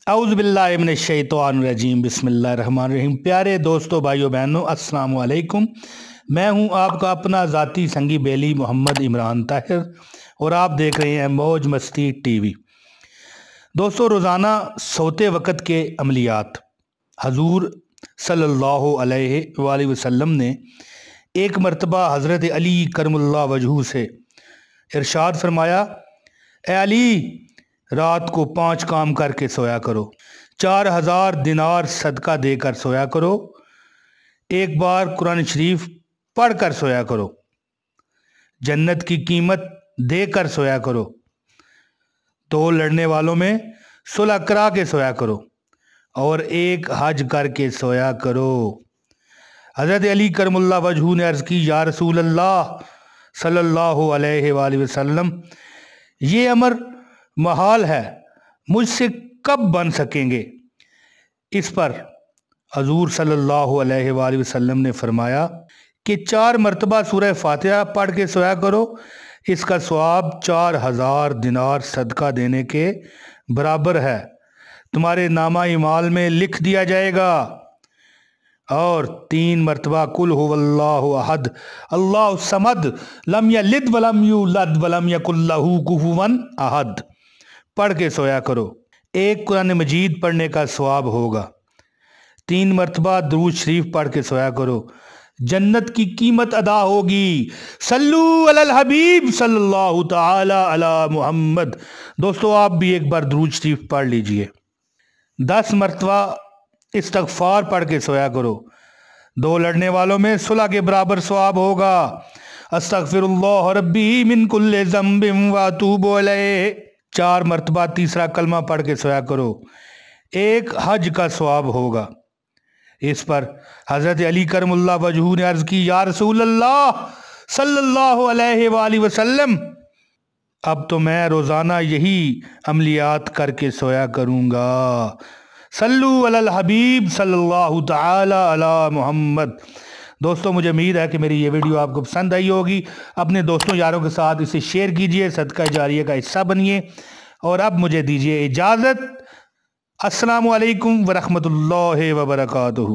اعوذ باللہ من الشیطان الرجیم، بسم اللہ الرحمن الرحیم۔ پیارے دوستو، بھائیو بہنوں، السلام علیکم۔ میں ہوں آپ کا اپنا ذاتی سنگی بیلی محمد عمران طاہر، اور آپ دیکھ رہے ہیں موج مستی ٹی وی۔ دوستو، روزانہ سوتے وقت کے عملیات حضور صلی اللہ علیہ وآلہ وسلم نے ایک مرتبہ حضرت علی کرم اللہ وجہہ سے ارشاد فرمایا، اے علی، رات کو 5 کام کر کے سویا کرو، 4000 دینار صدقہ دے کر سویا کرو، ایک بار قرآن شریف پڑھ کر سویا کرو، جنت کی قیمت دے کر سویا کرو، 2 لڑنے والوں میں صلح کرا کے سویا کرو، اور ایک حج کر کے سویا کرو۔ حضرت علی کرم اللہ وجہہ نے عرض کی، یا رسول اللہ صلی اللہ علیہ وآلہ وسلم، یہ امر محال ہے، مجھ سے کب بن سکیں گے؟ اس پر حضور صلی اللہ علیہ وآلہ وسلم نے فرمایا کہ 4 مرتبہ سورہ فاتحہ پڑھ کے سویا کرو، اس کا ثواب 4000 دینار صدقہ دینے کے برابر ہے، تمہارے نامہ اعمال میں لکھ دیا جائے گا۔ اور 3 مرتبہ قل هو اللہ احد اللہ الصمد لم یلد ولم یولد ولم یکن لہ کفوا احد پڑھ کے سویا کرو، ایک قرآن مجید پڑھنے کا ثواب ہوگا۔ 3 مرتبہ درود شریف پڑھ کے سویا کرو، جنت کی قیمت ادا ہوگی۔ صلو علی الحبیب صلی اللہ تعالی علی محمد۔ دوستو، آپ بھی ایک بار درود شریف پڑھ لیجئے۔ 10 مرتبہ استغفار پڑھ کے سویا کرو، 2 لڑنے والوں میں صلح کے برابر ثواب ہوگا۔ استغفر اللہ ربی من کل ذنب واتوب الیہ 4 مرتبہ تیسرا کلمہ پڑھ کے سویا کرو، ایک حج کا ثواب ہوگا۔ اس پر حضرت علی کرم اللہ وجہہ نے عرض کی، یا رسول اللہ صلی اللہ علیہ وآلہ وسلم، اب تو میں روزانہ یہی عملیات کر کے سویا کروں گا۔ صلو علی الحبیب صلی اللہ تعالی علی محمد۔ دوستو، مجھے امید ہے کہ میری یہ ویڈیو آپ کو پسند آئی ہوگی۔ اپنے دوستوں یاروں کے ساتھ اسے شیئر کیجئے، صدقہ جاریہ کا حصہ بنیے، اور اب مجھے دیجئے اجازت۔ السلام علیکم ورحمۃ اللہ وبرکاتہ۔